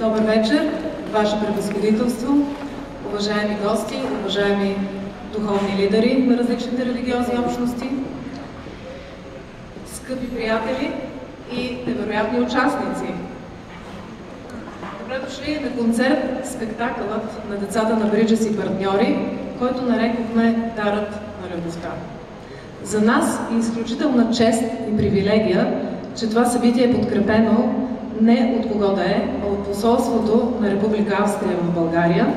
Добър вечер, Ваше превъзходителство, уважаеми гости, уважаеми духовни лидери на различните религиозни общности, скъпи приятели и невероятни участници. Добре дошли на концерт, спектакълът на децата на Бриджес и партньори, който нарекохме Дарът на любовта. За нас е изключителна чест и привилегия, че това събитие е подкрепено не от кого да е, а от посолството на Република Австрия в България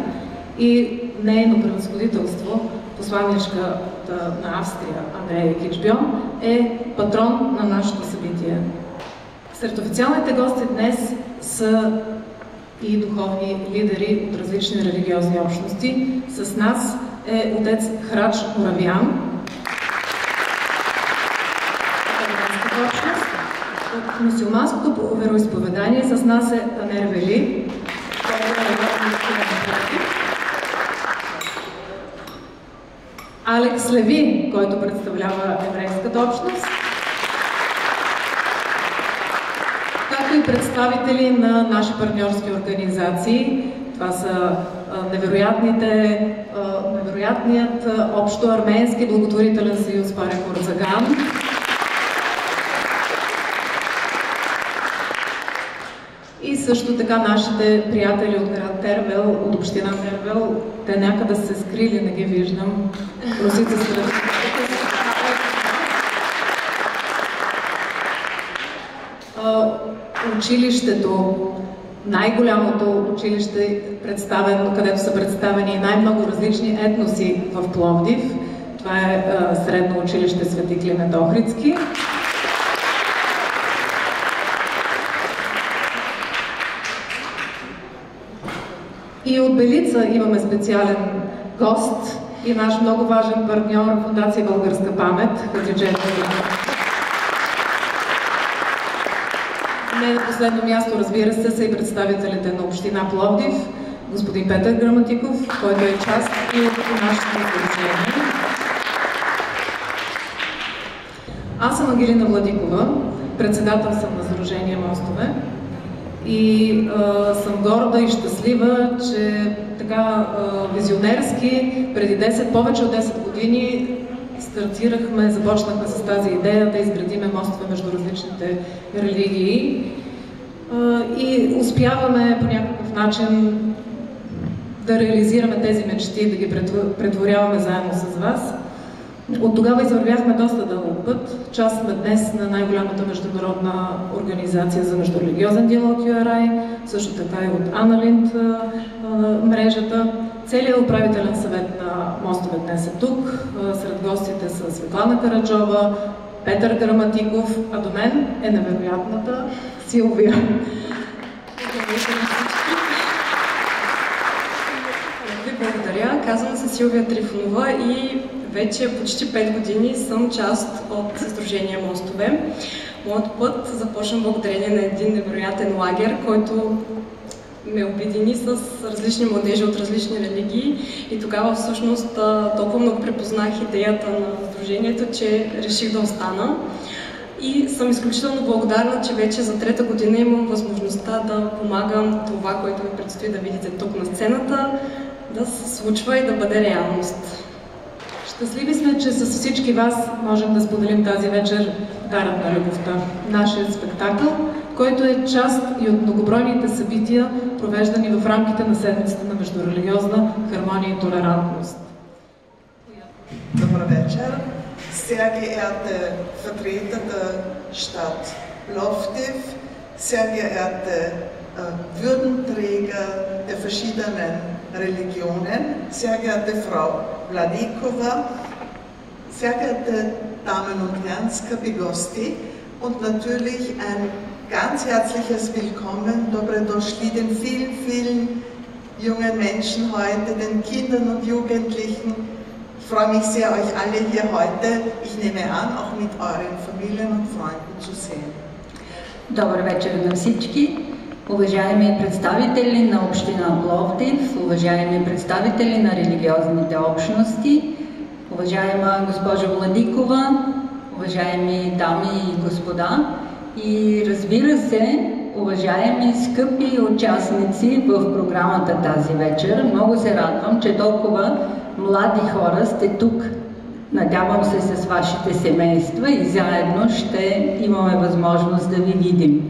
и нейно превъзходителство, посланичката на Австрия Андрея Кичбьон, е патрон на нашето събитие. Сред официалните гости днес са и духовни лидери от различни религиозни общности. С нас е отец Храч Моравян, от мюсюлманското вероизповедание. С нас е Танер Вели, Алекс Леви, който представлява еврейската общност, както и представители на наши партньорски организации. Това са невероятният общо арменски благотворителен съюз Паре Хорцаган, и също така нашите приятели от град Тервел, от община Тервел. Те някъде се скрили, не ги виждам. Русица страни. Училището, най-голямото училище, където са представени най-много различни етноси в Пловдив. Това е Средно училище Свети Климент Охридски. И от Белица имаме специален гост и наш много важен партньор, Фондация Българска памет, Хатидже. Не на последно място, разбира се, са и представителите на община Пловдив, господин Петър Граматиков, който е част и от нашето изложение. Аз съм Ангелина Владикова, председател съм на Сдружение Мостове. И съм горда и щастлива, че така визионерски преди повече от 10 години започнахме с тази идея да изградиме мостове между различните религии и успяваме по някакъв начин да реализираме тези мечти, да ги претворяваме заедно с вас. От тогава извървяхме доста дълъг път. Част сме днес на най-голямата международна организация за междурелигиозен диалог URI, също така и от Аналинд мрежата. Целият управителен съвет на Мостове днес е тук. Сред гостите са Светлана Караджова, Петър Граматиков, а до мен е невероятната Силвия. Благодаря. Казвам се Силвия Трифонова и вече почти 5 години съм част от Сдружение Мостове. Моят път започна благодарение на един невероятен лагер, който ме обедини с различни младежи от различни религии и тогава всъщност толкова много препознах идеята на Сдружението, че реших да остана. И съм изключително благодарна, че вече за 3-та година имам възможността да помагам това, което ми предстои да видите тук на сцената, да се случва и да бъде реалност. Щастливи сме, че с всички вас можем да споделим тази вечер Дарът на любовта, нашият спектакъл, който е част и от многобройните събития, провеждани в рамките на седмицата на междурелигиозна хармония и толерантност. Добър вечер, sehr geehrte Vertreter der Stadt Plovdiv, sehr geehrte Würdenträger der verschiedenen Religionen, sehr geehrte Frau Vladikova, sehr geehrte Damen und Herren, скъпи гости, und natürlich ein ganz herzliches Willkommen, dobre došli den vielen, vielen jungen Menschen heute, den Kindern und Jugendlichen. Ich freue mich sehr, euch alle hier heute, ich nehme an, auch mit euren Familien und Freunden zu sehen. Добър вечер на всички. Уважаеми представители на община Пловдив, уважаеми представители на религиозните общности, уважаема госпожо Владикова, уважаеми дами и господа, и разбира се, уважаеми, скъпи участници в програмата тази вечер, много се радвам, че толкова млади хора сте тук. Надявам се с вашите семейства и заедно ще имаме възможност да ви видим.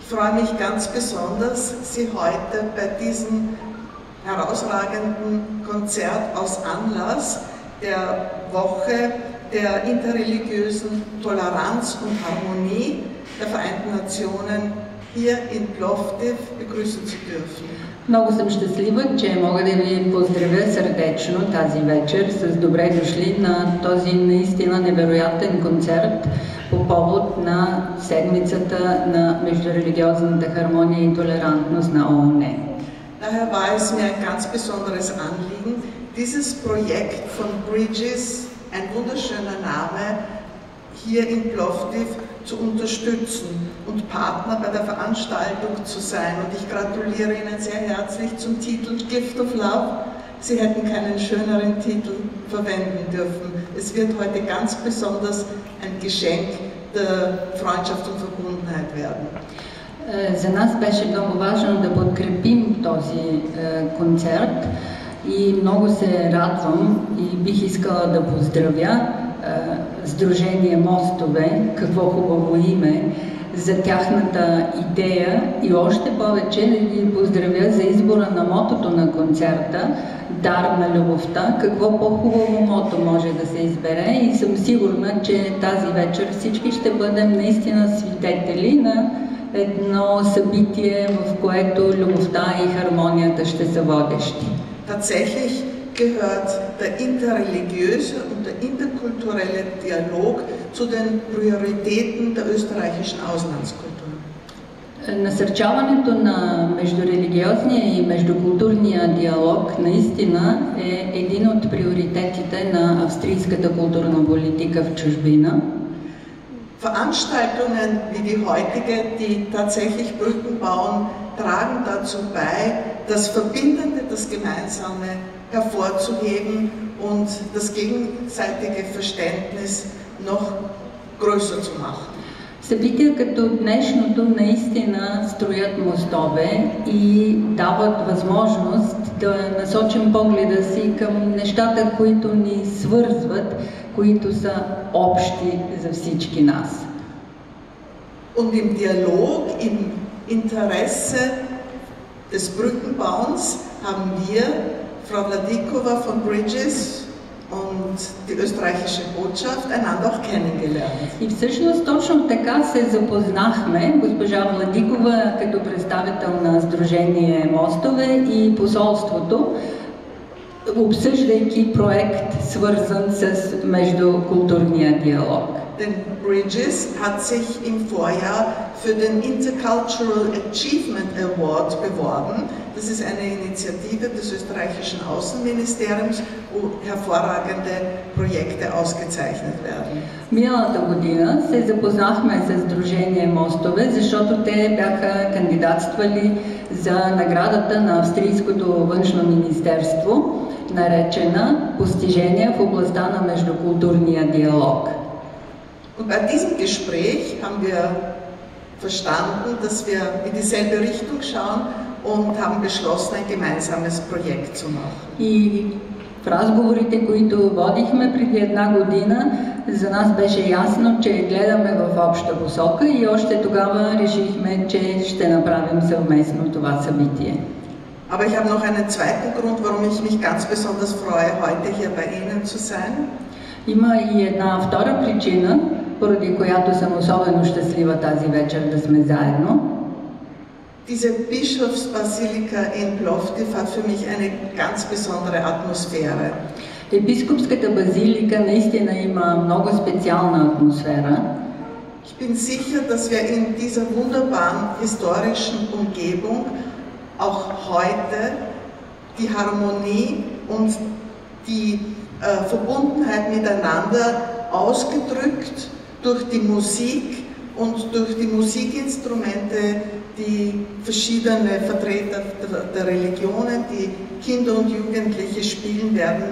Ich freue mich ganz besonders, Sie heute bei diesem herausragenden Konzert aus Anlass der Woche der interreligiösen Toleranz und Harmonie der Vereinten Nationen hier in Plovdiv begrüßen zu dürfen. Много съм щастлива, че мога да ви поздравя сърдечно тази вечер с добре дошли на този наистина невероятен концерт по повод на седмицата на междурелигиозната хармония и толерантност на ООН. Daher war es mir ein ganz besonderes Anliegen, dieses Projekt von Bridges, ein wunderschöner Name, hier in Plovdiv zu unterstützen und Partner bei der Veranstaltung zu sein. Und ich gratuliere Ihnen sehr herzlich zum Titel Gift of Love. Sie hätten keinen schöneren Titel verwenden dürfen. Es wird heute ganz besonders ein Geschenk der Freundschaft und Verbundenheit werden. За нас беше много важно да подкрепим този концерт и много се радвам и бих искала да поздравя Сдружение Мостове, какво хубаво име, за тяхната идея и още повече да ги поздравя за избора на мотото на концерта "Дар на любовта". Какво по-хубаво мото може да се избере и съм сигурна, че тази вечер всички ще бъдем наистина свидетели на едно събитие, в което любовта и хармонията ще са водещи. Tatsächlich gehört der interreligiöse und der interkulturelle Dialog zu den Prioritäten der österreichischen Auslandskultur. Насърчаването на междурелигиозния и междукултурния диалог наистина е един от приоритетите на австрийската културна политика в чужбина. Veranstaltungen wie die heutige, die tatsächlich Brücken bauen, tragen dazu bei, das Verbindende, das Gemeinsame hervorzuheben und das gegenseitige Verständnis noch größer zu machen. Събития като днешното наистина строят мостове и дават възможност да насочим погледа си към нещата, които ни свързват, които са общи за всички нас. Und im Dialog, im Interesse des Brückenbauens haben wir, Frau Vladikova von Bridges und die österreichische Botschaft, einander auch kennengelernt. И всъщност точно така се запознахме, госпожа Владикова като представител на Сдружение Мостове и посолството, обсъждайки проект, свързан с междукултурния диалог. Denn Bridges hat sich im Vorjahr für den Intercultural Achievement Award beworben. Das ist eine Initiative des österreichischen Außenministeriums, wo hervorragende Projekte ausgezeichnet werden. Миналата година се запознахме с Сдружение Мостове, защото те бяха кандидатствали за наградата на Австрийското външно министерство, наречена "Постижения в областта на междукултурния диалог". Und bei diesem Gespräch haben wir verstanden, dass wir in dieselbe Richtung schauen und haben beschlossen, ein gemeinsames Projekt zu machen. И в разговорите, които водихме преди една година, за нас беше ясно, че гледаме в обща посока и още тогава решихме, че ще направим съвместно това събитие. Aber ich habe noch einen zweiten Grund, warum ich mich ganz besonders freue, heute hier bei Ihnen zu sein. Има и една втора причина, поради която съм особено щастлива тази вечер да сме заедно. Diese Bischofsbasilika in Plovdiv hat für mich eine ganz besondere Atmosphäre. Епископската базилика наистина има много специална атмосфера. Ich bin sicher, dass wir in dieser wunderbaren historischen Umgebung auch heute die Harmonie und die Verbundenheit miteinander ausgedrückt durch die Musik und durch die Musikinstrumente, die verschiedene Vertreter der Religionen, die Kinder und Jugendliche spielen werden,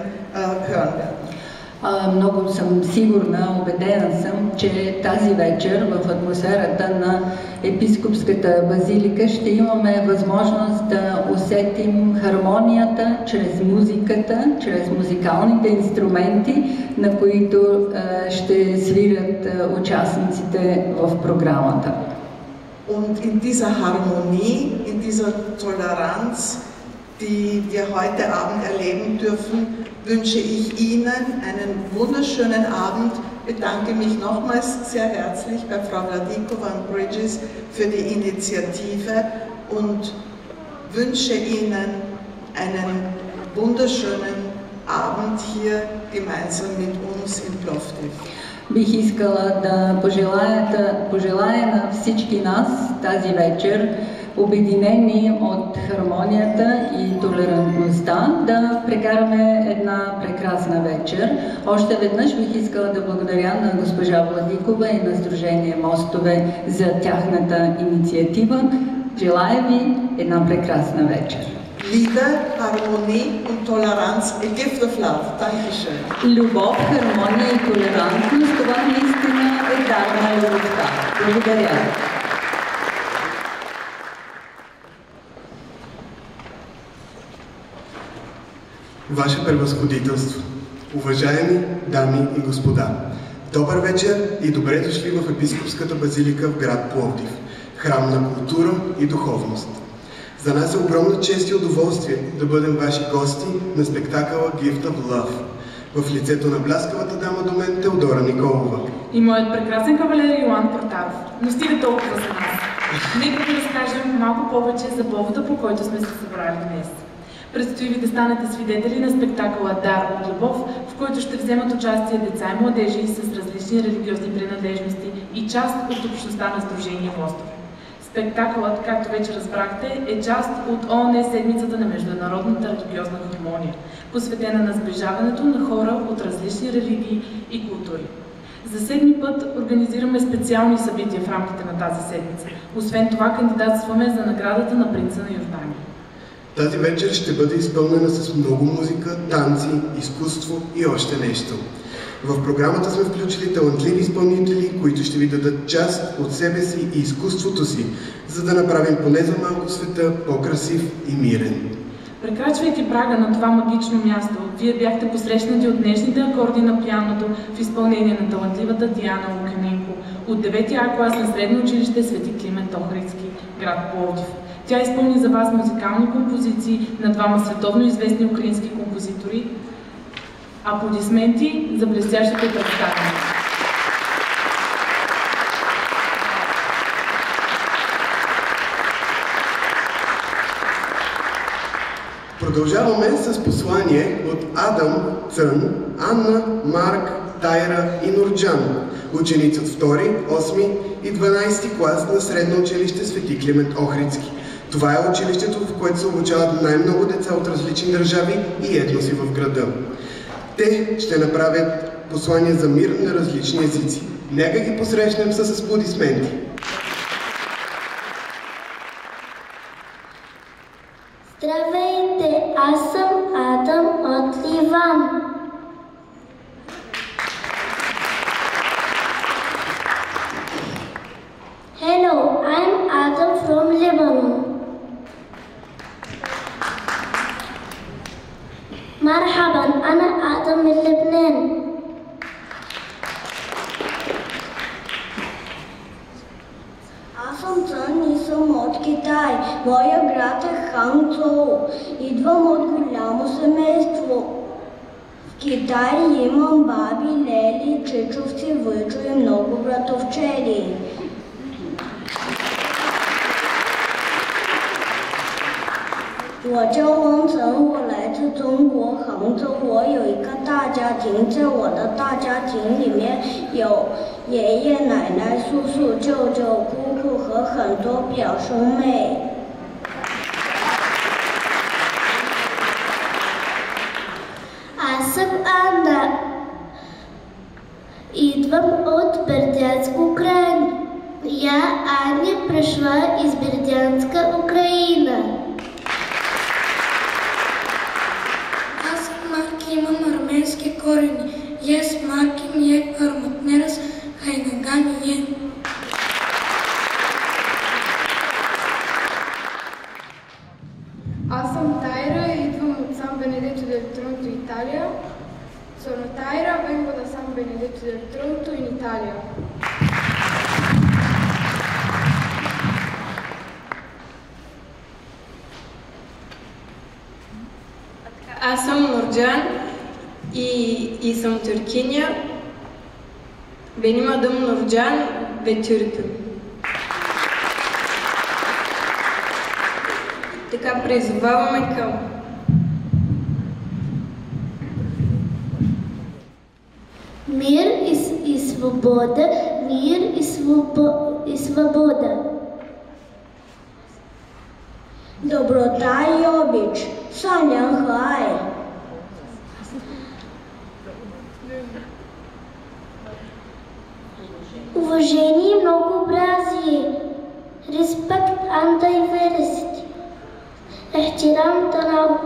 hören werden. Много съм сигурна, убедена съм, че тази вечер в атмосферата на Епископската базилика ще имаме възможност да усетим хармонията чрез музиката, чрез музикалните инструменти, на които ще свирят участниците в програмата. Und in dieser Harmonie, in dieser Toleranz, die wir heute Abend erleben dürfen, wünsche ich Ihnen einen wunderschönen Abend, bedanke mich nochmals sehr herzlich bei Frau Wladikova und Bridges für die Initiative und wünsche Ihnen einen wunderschönen Abend hier gemeinsam mit uns in Plovdiv. Бих искала да пожелая на всички нас тази вечер, обединени от хармонията и толерантността, да прекараме една прекрасна вечер. Още веднъж бих искала да благодаря на госпожа Владикова и на Сдружение Мостове за тяхната инициатива. Желая ви една прекрасна вечер. Liebe, Harmonie und Toleranz, a gift of love. Dankeschön. Любов, хармония и толерантност, това наистина е дар на любовта. Благодаря. Ваше превъзходителство, уважаеми дами и господа, добър вечер и добре дошли в Епископската базилика в град Пловдив, храм на култура и духовност. За нас е огромна чест и удоволствие да бъдем ваши гости на спектакъла Gift of Love в лицето на бляскавата дама до мен Теодора Николова. И моят прекрасен кавалер Йоан Портаров. Но стига толкова за нас. Нека ви разкажем малко повече за повода, по който сме се събрали днес. Предстои ви да станете свидетели на спектакъла Дар от любов, в който ще вземат участие деца и младежи с различни религиозни принадлежности и част от общността на Сдружение Мостове. Спектакълът, както вече разбрахте, е част от ООН седмицата на международната религиозна хармония, посветена на сближаването на хора от различни религии и култури. За 7-ми път организираме специални събития в рамките на тази седмица. Освен това, кандидатстваме за наградата на принца на Йордания. Тази вечер ще бъде изпълнена с много музика, танци, изкуство и още нещо. В програмата сме включили талантливи изпълнители, които ще ви дадат част от себе си и изкуството си, за да направим поне за малко света по-красив и мирен. Прекрачвайки прага на това магично място, вие бяхте посрещнати от днешните акорди на пианото в изпълнение на талантливата Диана Луканенко от 9-ти А клас на Средно училище Свети Климент Охридски, град Пловдив. Тя изпълни за вас музикални композиции на двама световно известни украински композитори. Аплодисменти за блестящите представители. Продължаваме с послание от Адам, Цън, Анна, Марк, Тайра и Нурджан, ученици от 2, 8 и 12 клас на Средно училище Свети Климент Охридски. Това е училището, в което се обучават най-много деца от различни държави и етноси в града. Те ще направят послание за мир на различни езици. Нека ги посрещнем с аплодисменти. Здравейте, аз съм Адам от Ливан. Hello, I'm Adam from Lebanon. مرحبا، أنا آدم من لبنان. Аз съм Цън и съм от Китай. Моя град е Ханчжоу. Идвам от голямо семейство. В Китай имам баби, лели, чичовци, войчо и много братовчери.我叫汪晨，我来自中国杭州。我有一个大家庭，在我的大家庭里面有爷爷奶奶、叔叔、舅舅、姑姑和很多表兄妹。Аз съм Анна. Идвам от Бердянска, Украина. Я, Аня, пришла из Бердянска, Украина. Аз съм Марк и имам арменски корени. Yes, Markim je Armatneras Хайнаган je. Аз съм Тайра и идвам от Сан Бенедето del Tronto, Italia. Sono Tayra, vengo da San Benedetto del Tronto in Italia. Аз съм Нурджан и съм тюркиня. Benim adım Nurcan ve Türk'üm. Така призоваваме към Мир и свобода, мир и свобода. Доброта и обич, Санян Хай. Уважение и многообразие. Respect and diversity. Ихтирам Танауа.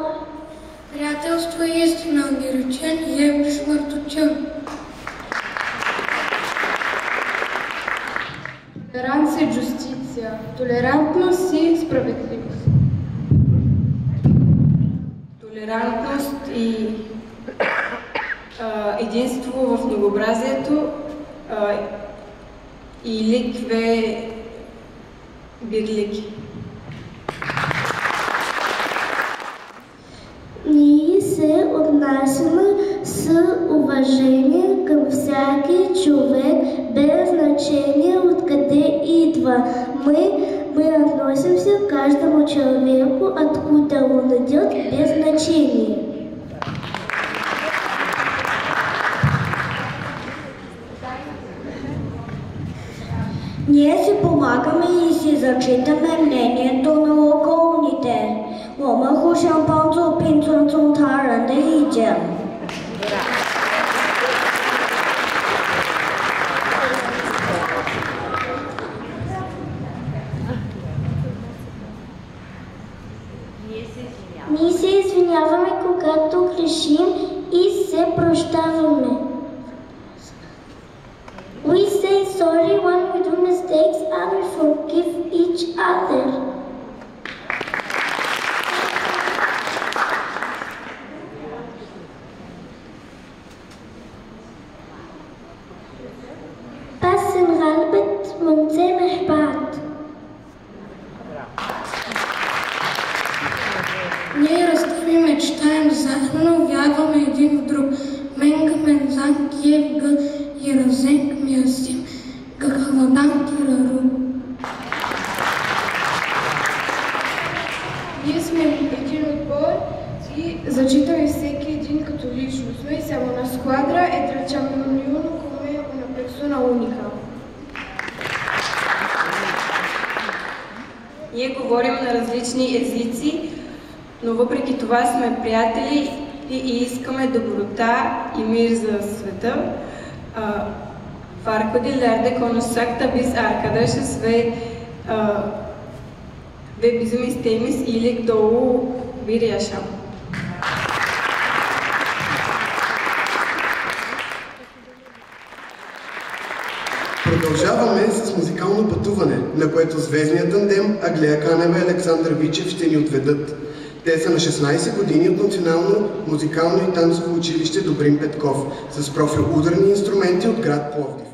Приятелство и истина, Ниручен и Ебриш Мартучен. Толеранция и джустиция, толерантност и справедливост. толерантност и единство в многообразието и ликве бирлики. Ние се отнасяме с уважение към всеки човек, без значение откъде идва. Мы относимся к каждому человеку, откуда он идет, без значения. Ние си помагаме и си зачитаме мнението на околните. 我们互相帮助并尊重他人的意见。Ние се извиняваме, когато грешим и се прощаваме. We say sorry when we do mistakes and we forgive each other. Passen Ralbet Munze Mehbat. Ние растем и мечтаем заедно, вярваме един в друг. Менга Мензан Киев Г. Яразенк Миасим Гахавадан Тирару. Ние сме един отбор и зачитаме всеки един като личност. Noi siamo una squadra e tracciamo ognuno come una persona unica. Ние говорим на различни езици, но въпреки това сме приятели и искаме доброта и мир за света. Farklı dillerde konuşsak da biz arkadaşız ve bizim isteğimiz iyilik dolu bir yaşam. Продължаваме с музикално пътуване, на което звездният тандем Аглея Канева и Александър Вичев ще ни отведат. Те са на 16 години от Национално музикално и танцово училище Добрин Петков с профил ударни инструменти от град Пловдив.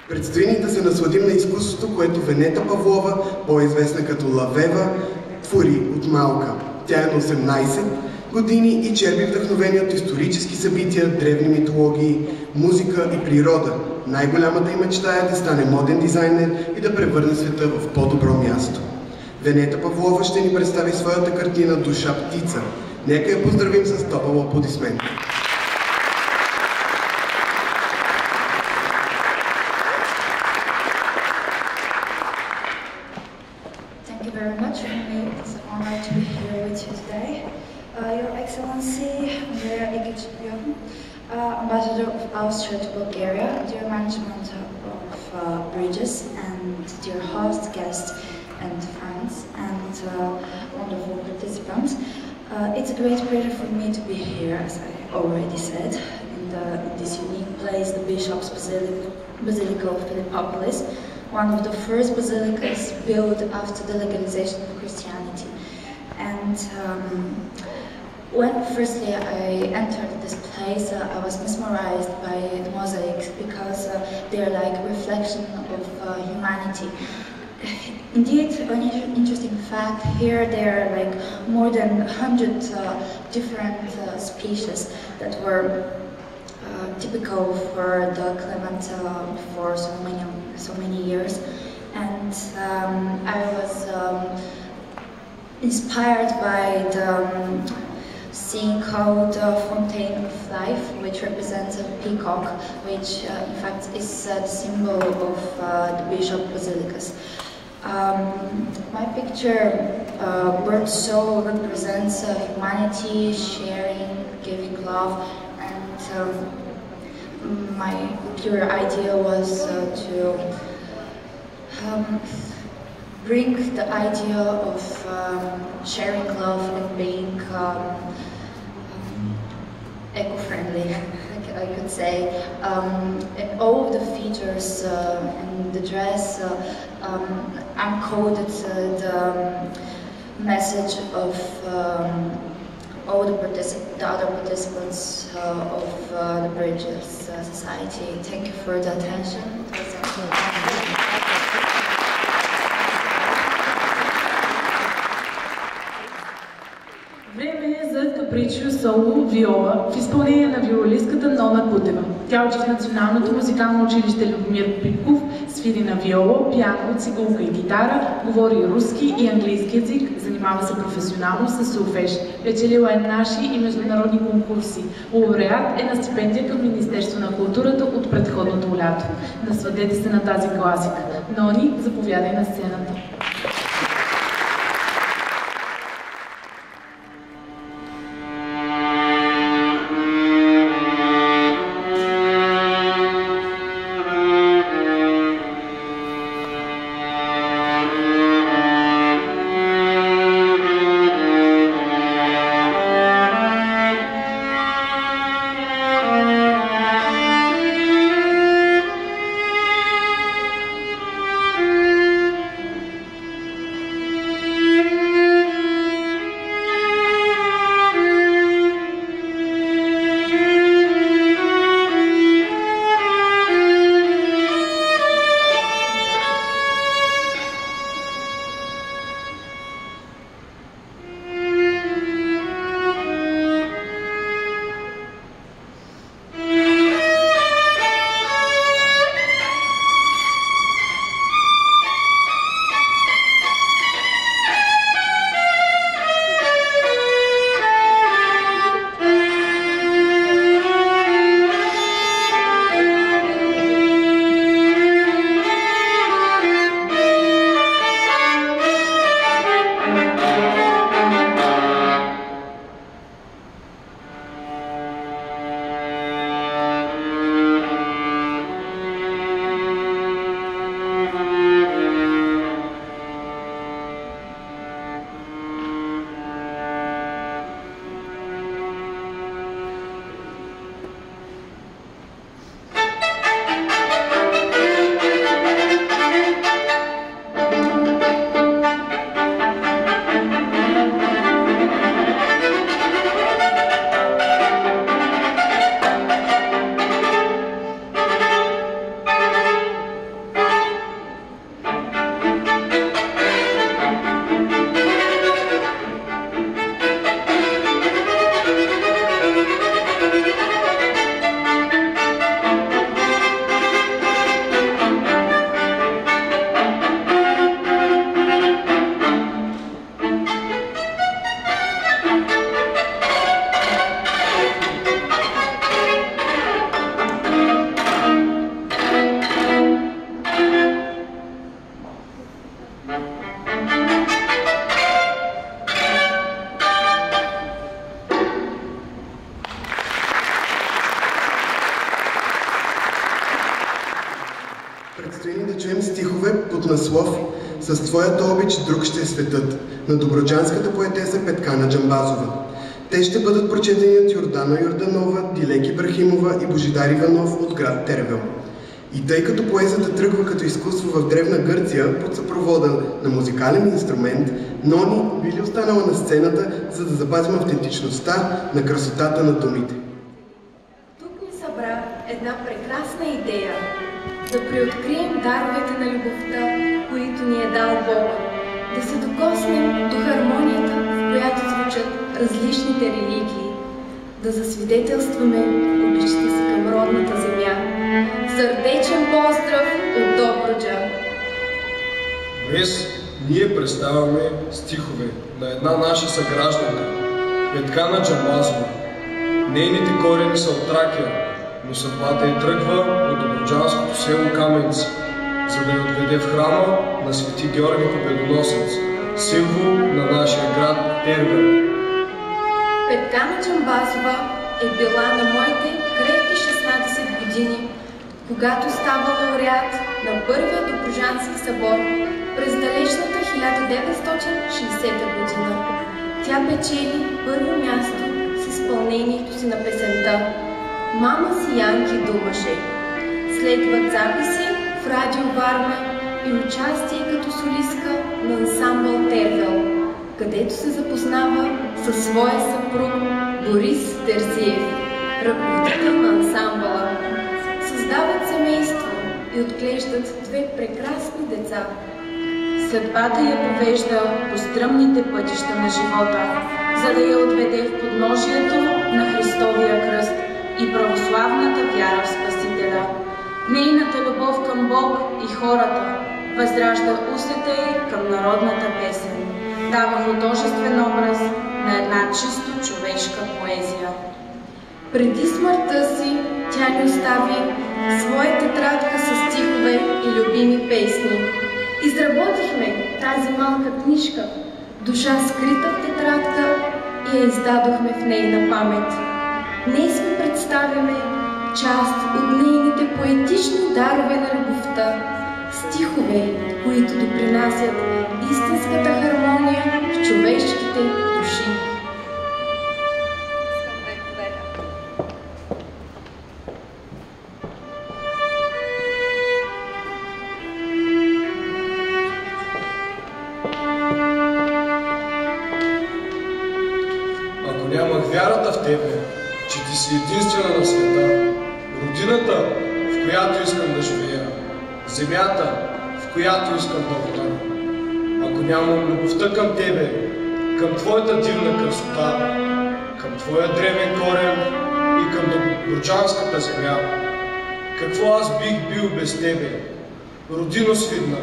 Предстои ни да се насладим на изкуството, което Венета Павлова, по-известна като Лавева, твори от малка. Тя е на 18 години и черпи вдъхновение от исторически събития, древни митологии, музика и природа. Най-голямата й мечта е да стане моден дизайнер и да превърне света в по-добро място. Венета Павлова ще ни представи своята картина "Душа птица". Нека я поздравим с топъл аплодисмент. Very much. For me, it's an honor to be here with you today. Your Excellency, Andrea Igichyon, Ambassador of Austria to Bulgaria, dear management of Bridges, and dear host, guests, and friends, and wonderful participants. It's a great pleasure for me to be here, as I already said, in this unique place, the Bishop's Basilica of Philippopolis, one of the first basilicas built after the legalization of Christianity. And when firstly I entered this place, I was mesmerized by the mosaics because they're like a reflection of humanity. Indeed, an interesting fact here, there are like more than 100 different species that were typical for the climate for so many years, and I was inspired by the scene called Fountain of Life, which represents a peacock, which in fact is the symbol of the Bishop Basilicas. My picture, Bird Soul, represents humanity, sharing, giving love, and my pure idea was to bring the idea of sharing love and being eco-friendly, I could say. And all of the features and the dress encoded the message of all the other participants of the Bridges Society. Thank you for the attention. Време е за капричио соло виола в изпълнение на виолистката Нона Кутева. Тя учи в Националното музикално училище Любомир Пипков, свири на виола, пиано, цигулка и гитара, говори руски и английски език, занимава се професионално с солфеж. Печелила е наши и международни конкурси. Лауреат е на стипендия към Министерство на културата от предходното лято. Насладете се на тази класика. Нони, заповядай на сцената. в наслов «С твоята обич друг ще е светът» на добруджанската поетеса Петкана Джамбазова. Те ще бъдат прочетени от Йордана Йорданова, Дилек Ибрахимова и Божидар Иванов от град Тервел. И тъй като поезията тръгва като изкуство в Древна Гърция под съпровода на музикален инструмент, Нони би ли останала на сцената, за да запазим автентичността на красотата на думите? Тук ни събра една прекрасна идея да преоткрием даровете на любовта, които ни е дал Бог, да се докоснем до хармонията, в която звучат различните религии, да засвидетелстваме обичта си към родната земя. Сърдечен поздрав от Добруджа! Днес ние представяме стихове на една наша съгражданка, Петкана Джамбазова. Нейните корени са от Тракия, но съдбата й тръгва от добруджанското село Каменци, за да я отведе в храма на Свети Георги Победоносец, символ на нашия град Тервел. Петкана Джамбазова е била на моите крехки 16 години, когато става лауреат на първия Добруджански събор през далечната 1960 година. Тя печели първо място с изпълнението си на песента «Мама си Янки думаше». Следват записи в Радио Варна и участие като солистка на ансамбъл Тервел, където се запознава със своя съпруг Борис Терзиев, ръководител на ансамбъла. Създават семейство и отглеждат две прекрасни деца. Съдбата я повежда по стръмните пътища на живота, за да я отведе в подножието на Христовия кръст и православната вяра в Спасителя. Нейната любов към Бог и хората възражда усета й към народната песен, дава художествен образ на една чисто човешка поезия. Преди смъртта си тя ни остави своя тетрадка с стихове и любими песни. Изработихме тази малка книжка, душа скрита в тетрадка, и я издадохме в нейна памет. Днес ви представяме част от нейните поетични дарове на любовта, стихове, които допринасят истинската хармония в човешките души. Ако нямах вярата в тебе, че ти си единствена на света, родината, в която искам да живея, земята, в която искам да вода. Ако нямам любовта към тебе, към твоята дивна красота, към твоя древен корен и към добруджанската земя, какво аз бих бил без тебе? Родино свидна,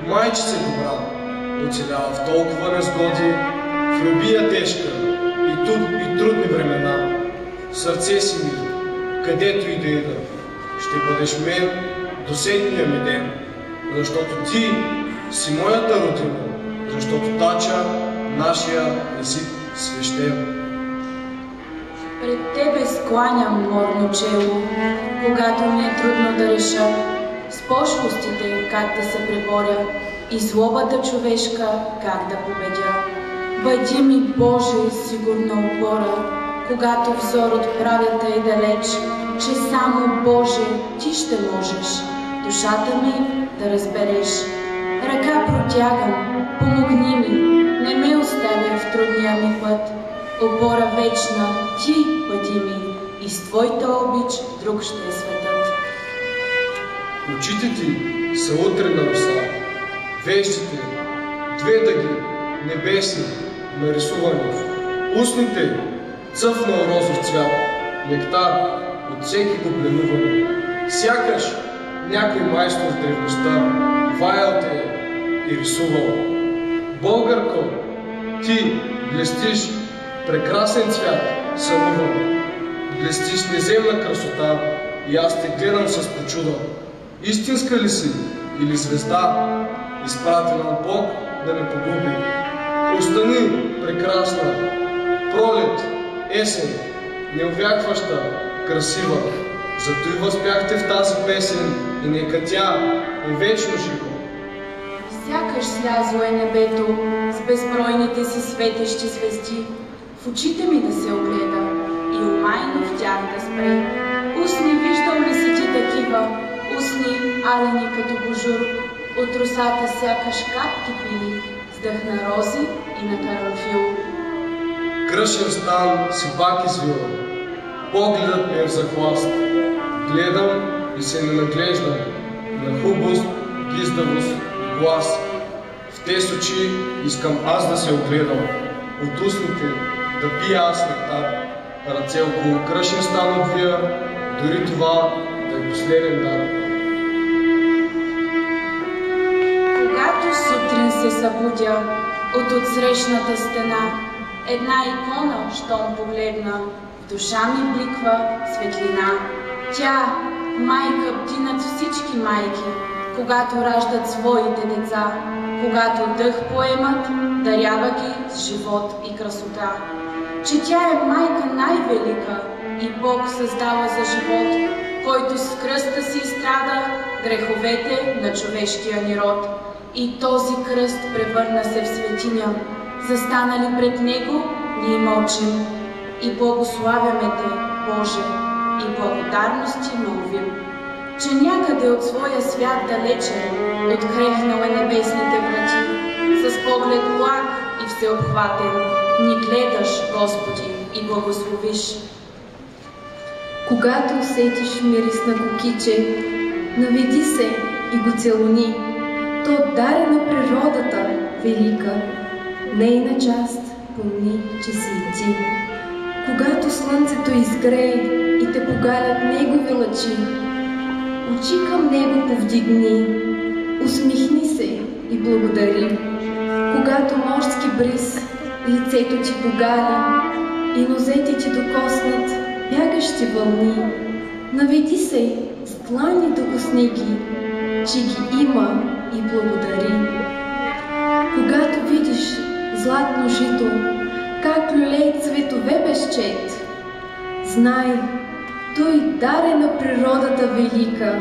майчице добра, оцелява в толкова незгоди, в любия тежка и трудни времена. В сърце си ми, където и да ида, ще бъдеш мен до седмия ми ден, защото ти си моята родина, защото тача нашия език свещен. Пред тебе скланям морно чело, когато ми е трудно да реша с пошлостите как да се преборя и злобата човешка как да победя. Бъди ми, Боже, сигурна опора, когато взор отправята е далеч, че само, Боже, ти ще можеш душата ми да разбереш. Ръка протягам, помогни ми, не ме оставя в трудния ми път. Опора вечна, ти бъди ми, и с твоята обич друг ще е светът. Очите ти са утрена роса, вещите, две дъги, небесни, нарисувани. Устните, цъфнал розов цвят, нектар от всеки го пленуване. Сякаш някой майстор в древността ваял те и рисувал. Българко, ти блестиш прекрасен цвят, сънуван. Блестиш неземна красота и аз те гледам с почуда. Истинска ли си или звезда, изпратена от Бог да ме погуби? Остани прекрасна, пролет, есен, неувякваща, красива. Зато и възпяхте в тази песен и нека тя е вечно жива. Сякаш слязло е небето с безбройните си светещи звезди. В очите ми да се огледа и умайно в тях да спре. Устни виждал ли си ти такива? Устни, алени като божур, от росата сякаш капки пили, с дъх на рози и на карамфил. Кръшен стан си пак извила, погледът ми е в захласт. Гледам и се не наглеждам на хубост, гиздавост и глас. В тези очи искам аз да се огледам, от устните да пия аз нектар. Ръце около кръшен стан обвия, дори това да е последен дар. Когато сутрин се събудя от отсрещната стена, една икона, щом погледна, в душа ми бликва светлина. Тя, майка, бди над всички майки, когато раждат своите деца, когато дъх поемат, дарява ги с живот и красота. Че тя е майка най-велика и Бог създава за живот, който с кръста си изстрада греховете на човешкия ни род. И този кръст превърна се в светиня. Застанали пред него, ние мълчим и благославяме те, Боже, и благодарности молвим, че някъде от своя свят далече открехнал е небесните врати. С поглед благ и всеобхватен ни гледаш, Господи, и благословиш. Когато усетиш мирис на кукиче, наведи се и го целуни. То даре на природата велика, нейна част помни, че си и ти. Когато слънцето изгрее и те погалят негови лъчи, очи към него повдигни, усмихни се и благодари. Когато морски бриз лицето ти погали и нозете ти докоснат бягащи вълни, наведи се с длани докосни ги, че ги има и благодари. Когато видиш златно жито, как люлеят цветове без чет, знай, той дар е на природата велика,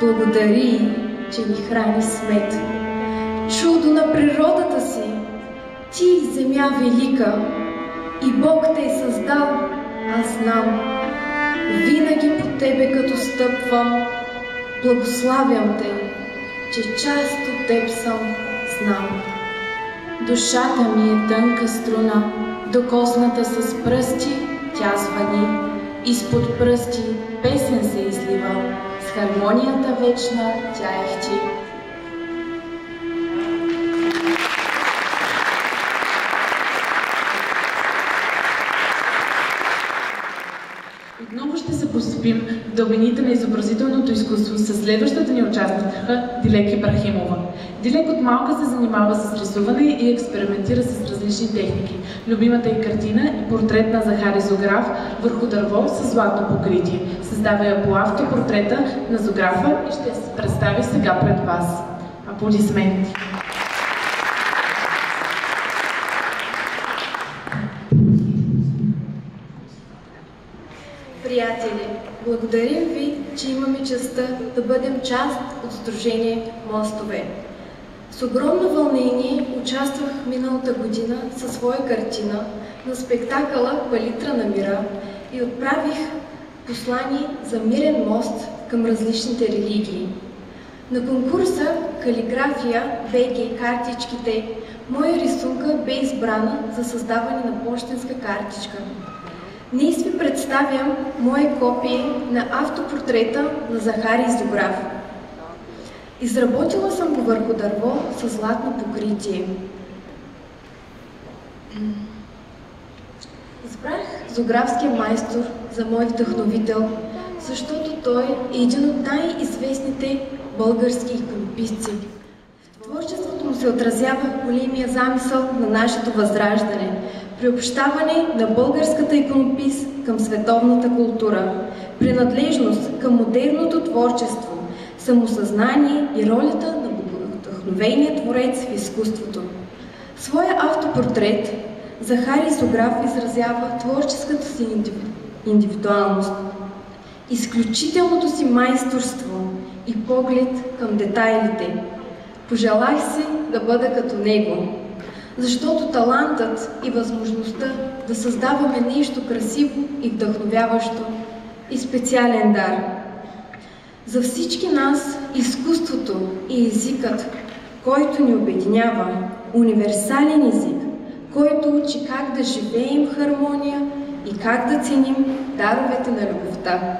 благодари, че ни храни смет. Чудо на природата си, ти, земя велика, и Бог те е създал, аз знам. Винаги по тебе като стъпвам, благославям те, че част от теб съм, знам. Душата ми е тънка струна, докосната с пръсти, тя звъни. Изпод пръсти песен се излива, с хармонията вечна тя ехти. Отново ще се посвятим в дълбините на изобразителното изкуство с следващата ни участничка Дилек Ибрахимова. Дилек от малка се занимава с рисуване и експериментира с различни техники. Любимата й картина е портрет на Захари Зограф върху дърво с златно покритие. Създава я по автопортрета на Зографа и ще се представи сега пред вас. Аплодисменти! Приятели, благодарим ви, че имаме честта да бъдем част от Сдружение Мостове. С огромно вълнение участвах миналата година със своя картина на спектакъла Палитра на мира и отправих послание за мирен мост към различните религии. На конкурса Калиграфия БГ картичките, моя рисунка бе избрана за създаване на пощенска картичка. Днес ви представям мое копие на автопортрета на Захари Зограф. Изработила съм го върху дърво с златно покритие. Избрах Зографския майстор за мой вдъхновител, защото той е един от най-известните български иконописци. В творчеството му се отразява големия замисъл на нашето възраждане, приобщаване на българската иконопис към световната култура, принадлежност към модерното творчество, самосъзнание и ролята на вдъхновения творец в изкуството. В своя автопортрет Захари Зограф изразява творческата си индивидуалност, изключителното си майсторство и поглед към детайлите. Пожелах си да бъда като него, защото талантът и възможността да създаваме нещо красиво и вдъхновяващо и специален дар. За всички нас изкуството и езикът, който ни обединява, универсален език, който учи как да живеем в хармония и как да ценим даровете на любовта.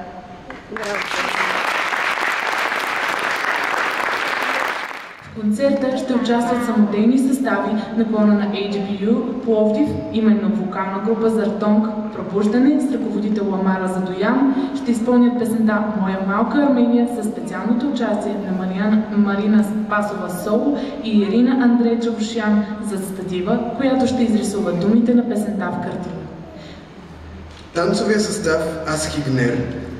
В концерта ще участват самодейни състави на клона на HBU Пловдив, именно вокална група Зартонг Пробуждане с ръководител Ламара Задоян. Ще изпълнят песента Моя малка Армения със специалното участие на Марина Спасова Соло и Ирина Андрейчовшян за стадива, която ще изрисува думите на песента в картина. Танцовия състав Асхигнер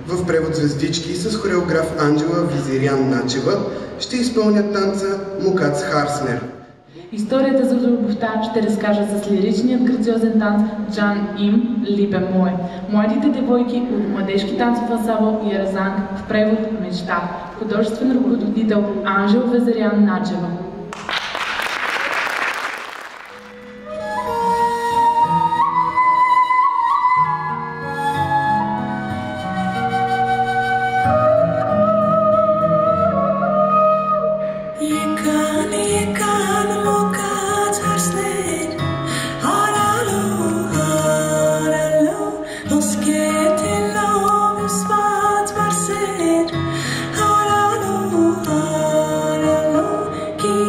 в превод Звездички с хореограф Анджела Визирян Начева ще изпълнят танца Мукац Харснер. Историята за любовта ще разкажат с лиричният грациозен танц Джан Им Либе Мое. Младите девойки от младежки танцов ансамбъл Ярзанг в превод Мечта. Художествен ръководител Анжел Везерян Начева. Ki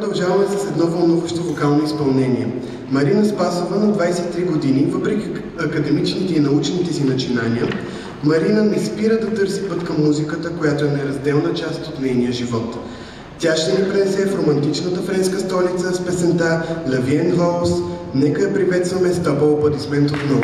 продължаваме с едно вълнуващо вокално изпълнение. Марина Спасова на 23 години, въпреки академичните и научните си начинания, Марина не спира да търси път към музиката, която е неразделна част от нейния живот. Тя ще ни пренесе в романтичната френска столица с песента La Vie en Rose. Нека я приветстваме с топъл аплодисмент отново.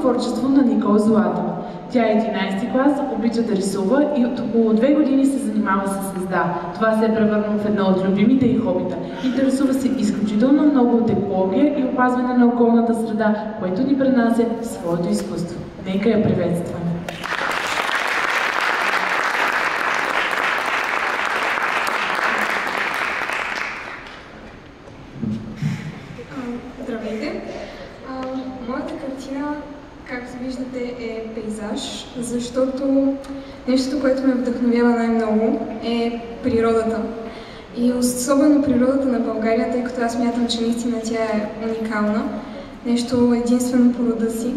Творчество на Никол Златов. Тя е 11 клас, обича да рисува и от около 2 години се занимава с езда. Това се е превърнало в едно от любимите й хобита. Интересува се изключително много от екология и опазване на околната среда, което ни пренася в своето изкуство. Нека я приветстваме! Здравейте! Моята картина, както виждате, е пейзаж, защото нещото, което ме вдъхновява най-много е природата. И особено природата на България, тъй като аз смятам, че наистина тя е уникална, нещо единствено по рода си.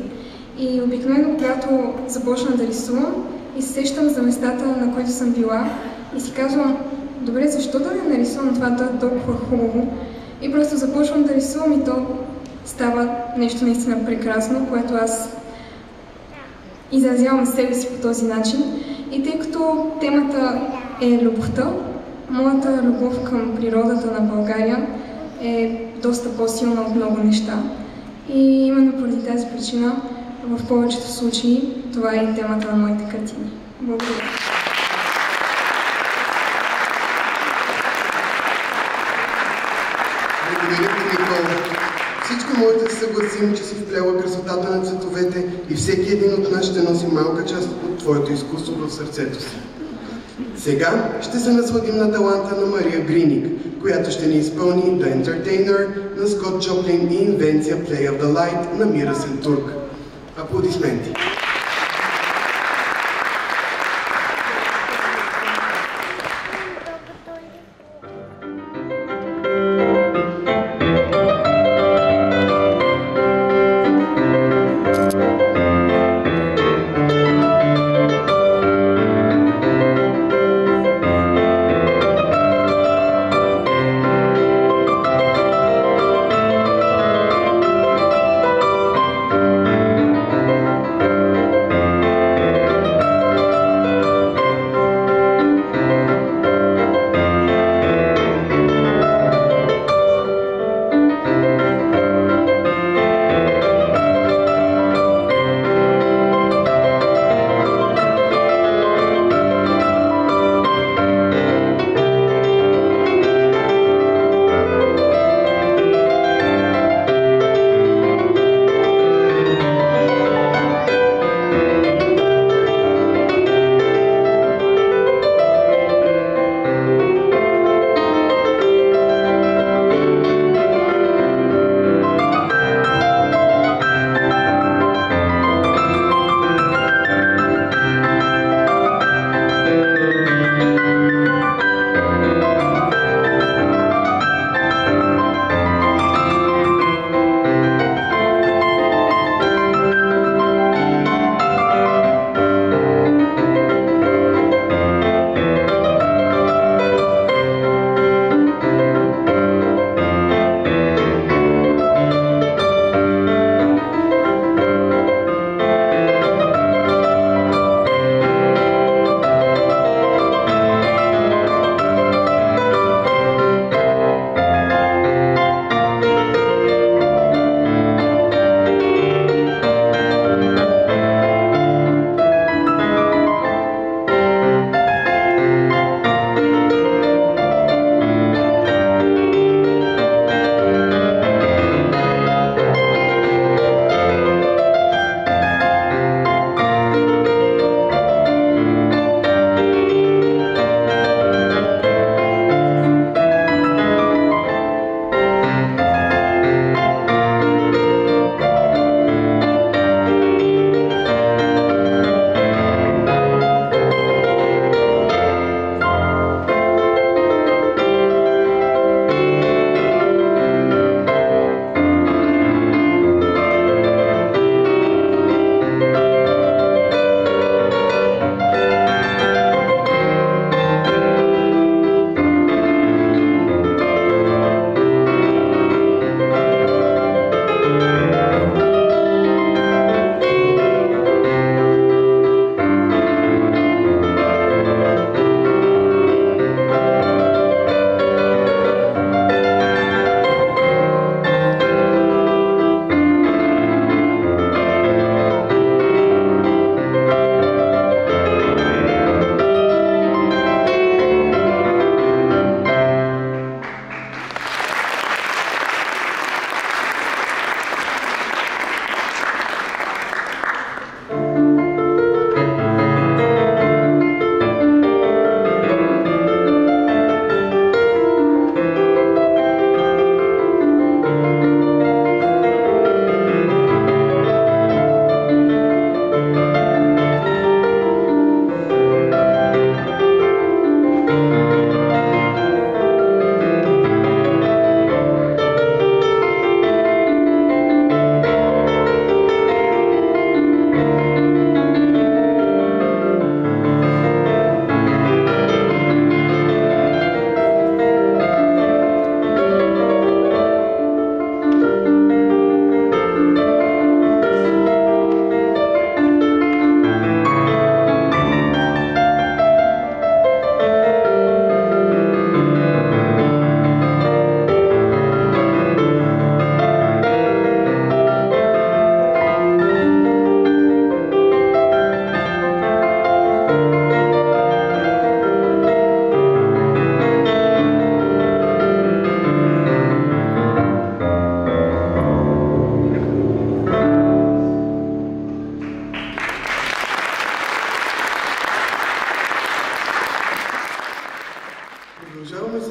И обикновено, когато започна да рисувам и се сещам за местата, на които съм била и си казвам, добре, защо да не нарисувам това, то е толкова хубаво? И просто започвам да рисувам и то става нещо наистина прекрасно, което аз изразявам себе си по този начин. И тъй като темата е любовта, моята любов към природата на България е доста по-силна от много неща. И именно поради тази причина, в повечето случаи, това е и темата на моите картини. Благодаря. Всичко може да се съгласим, че си вплела красотата на цветовете и всеки един от нас ще носи малка част от твоето изкуство в сърцето си. Сега ще се насладим на таланта на Мария Гриник, която ще ни изпълни The Entertainer на Скот Джоплин и инвенция Play of the Light на Мира Сентурк. Аплодисменти!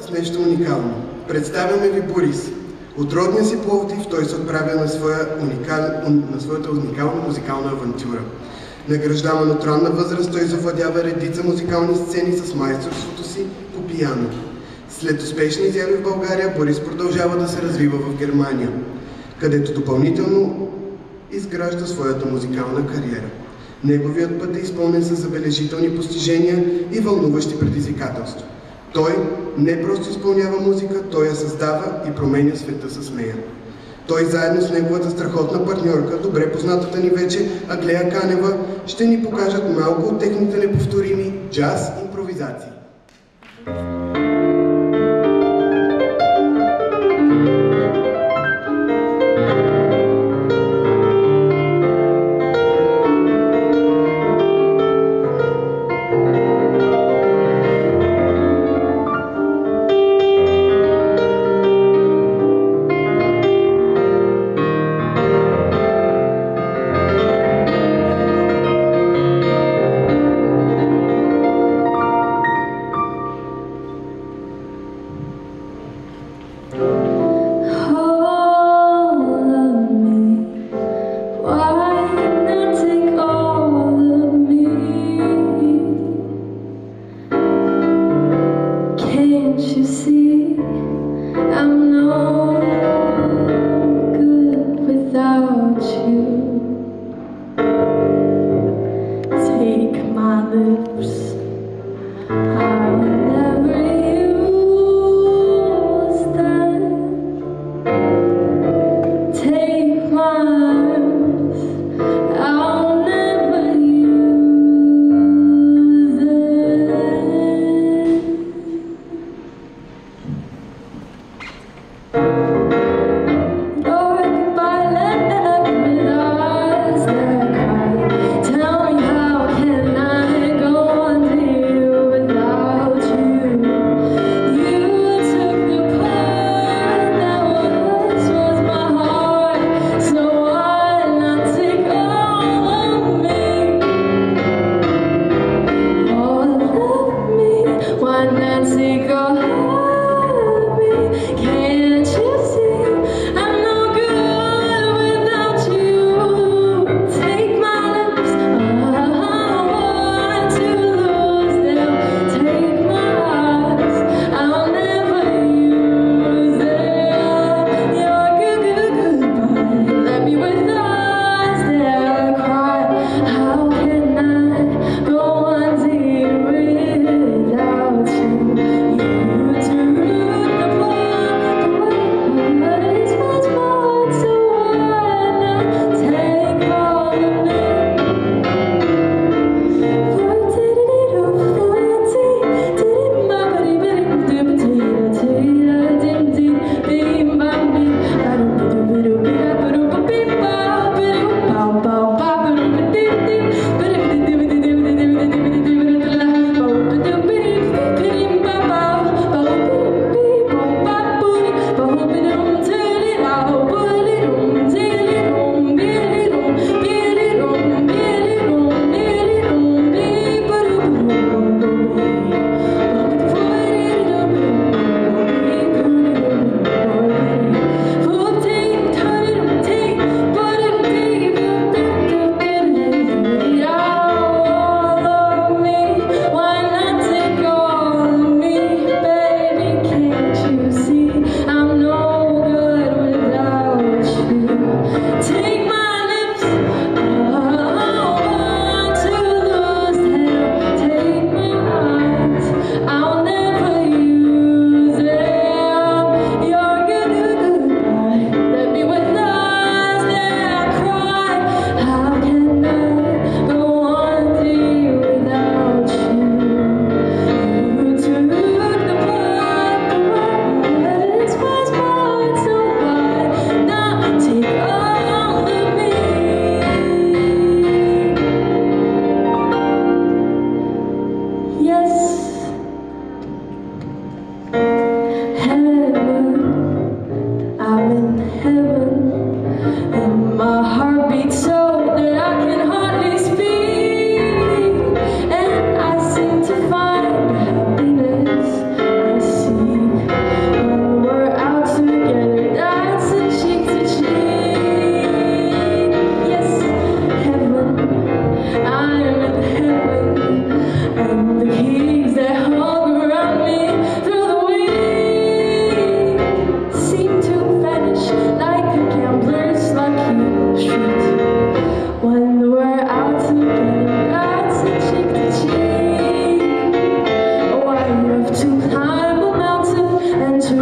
с нещо уникално. Представяме ви Борис. От родния си Пловдив той се отправя на своята уникална музикална авантюра. Награждаван от ранна възраст, той завладява редица музикални сцени с майсторството си по пиано. След успешни изяви в България, Борис продължава да се развива в Германия, където допълнително изгражда своята музикална кариера. Неговият път е изпълнен с забележителни постижения и вълнуващи предизвикателства. Той не просто изпълнява музика, той я създава и променя света с нея. Той заедно с неговата страхотна партньорка, добре познатата ни вече Аглея Канева, ще ни покажат малко от техните неповторими джаз импровизации. I'll never use them.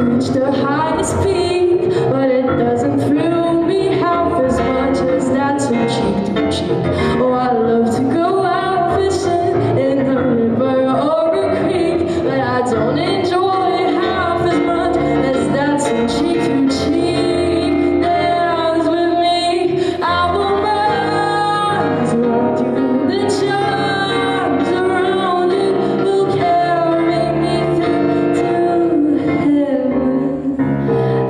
reach the highest peak, but it doesn't thrill me half as much as dancing cheek to cheek. Oh, I love to go out fishing in a river or a creek, but I don't enjoy it half as much as dancing cheek to cheek. Dance with me, I will rise around you, the charms around you will carry me through to heaven.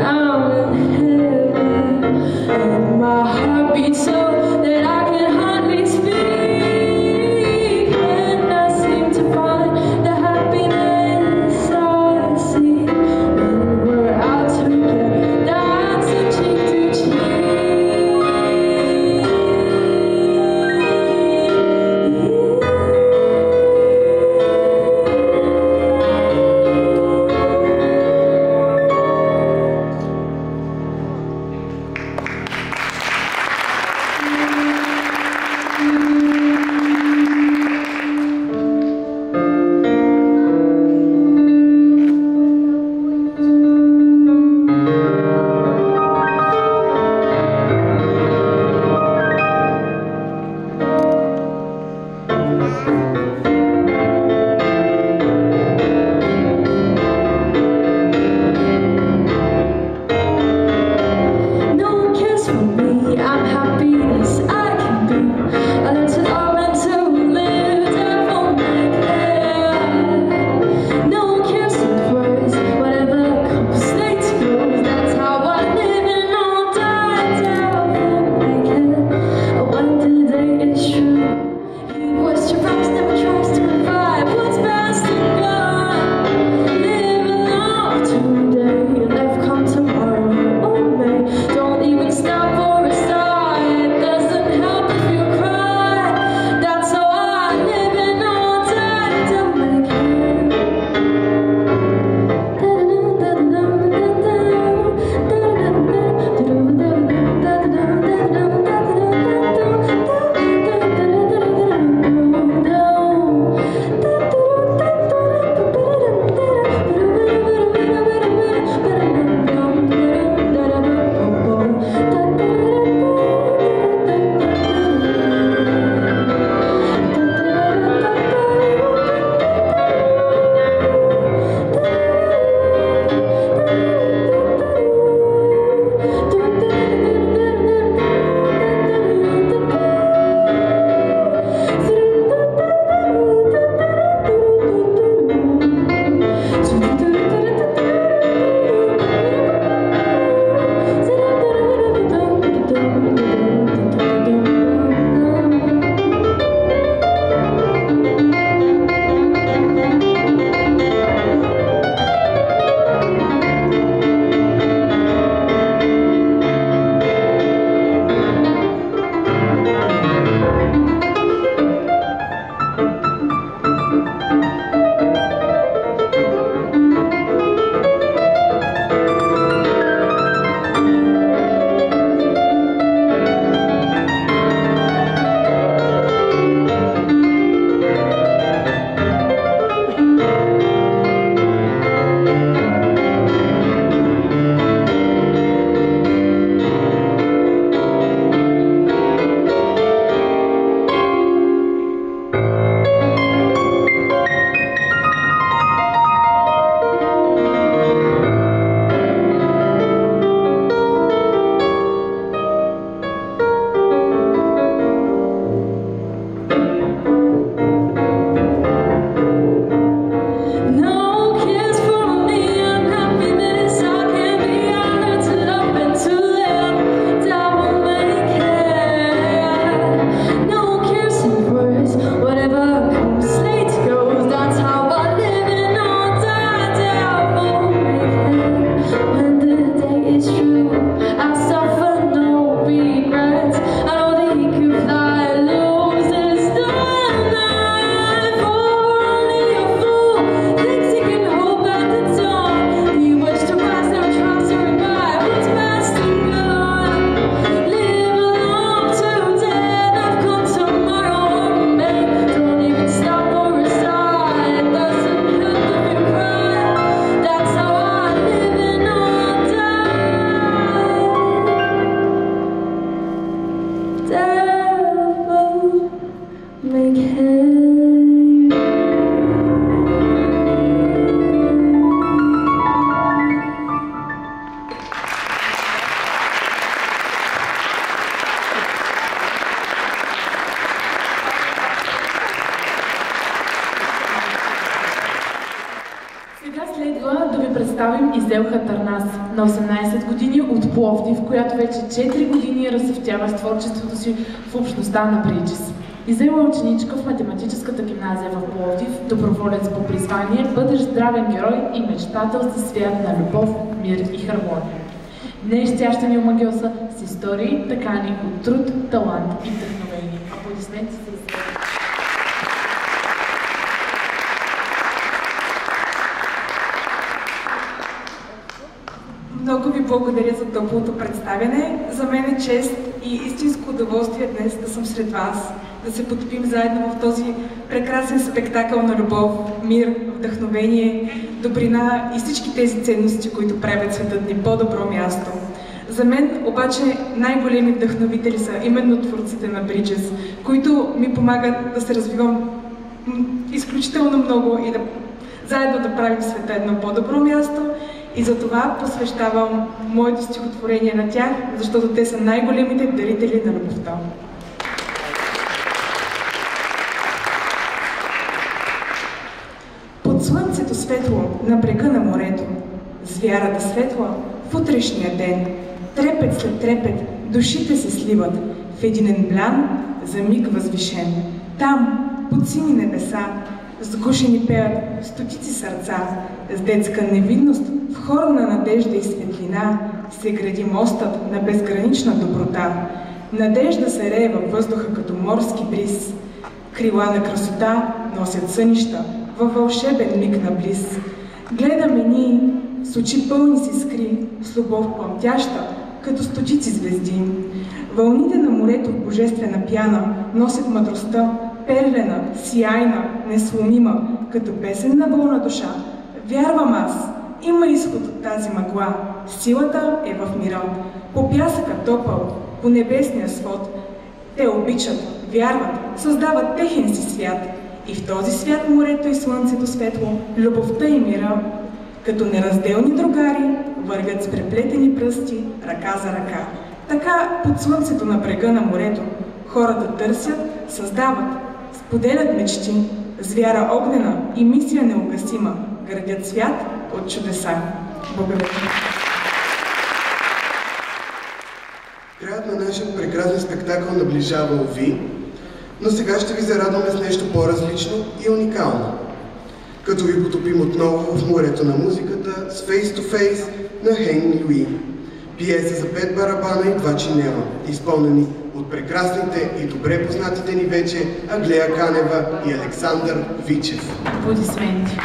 I'm in heaven. представим Изелка Търнас, на 18 години от Пловдив, която вече 4 години разсъвтява с творчеството си в общността на Бриджес. Изела е ученичка в математическата гимназия в Пловдив, доброволец по призвание, бъдещ здравен герой и мечтател за свят на любов, мир и хармония. Днес тя ще ни омагьоса с истории, такани от труд, талант и вдъхновение. Аплодисменти за Изела. Много ви благодаря за топлото представяне. За мен е чест и истинско удоволствие днес да съм сред вас, да се потопим заедно в този прекрасен спектакъл на любов, мир, вдъхновение, добрина и всички тези ценности, които правят светът ни по-добро място. За мен обаче най-големи вдъхновители са именно творците на Бриджес, които ми помагат да се развивам изключително много и да заедно да правим света едно по-добро място. И за това посвещавам моето стихотворение на тях, защото те са най-големите дарители на любовта. Под слънцето светло на брега на морето, звярата светла в утрешния ден, трепет след трепет душите се сливат в един блян за миг възвишен. Там, под сини небеса, сгушени пеят стотици сърца, с детска невинност в хор на надежда и светлина се гради мостът на безгранична доброта. Надежда се рее във въздуха като морски бриз. Крила на красота носят сънища във вълшебен миг на близ. Гледаме ние с очи пълни с искри, с любов пламтяща, като стотици звезди. Вълните на морето в божествена пяна носят мъдростта, перлена, сияйна, несломима, като песен на болна душа. Вярвам аз, има изход от тази мъгла, силата е в мира. По пясъка топъл, по небесния свод, те обичат, вярват, създават техен си свят. И в този свят морето и слънцето светло, любовта и мира, като неразделни другари, вървят с преплетени пръсти, ръка за ръка. Така под слънцето на брега на морето хората търсят, създават, споделят мечти, с вяра огнена и мисия неугасима, градят свят от чудеса. Благодаря. Краят на нашия прекрасен спектакъл наближава, уви, но сега ще ви зарадваме с нещо по-различно и уникално. Като ви потопим отново в морето на музиката с Face to Face на Хейн Луи. Пиеса за 5 барабана и 2 чинела, изпълнени от прекрасните и добре познатите ни вече Аглея Канева и Александър Вичев. Аплодисменти.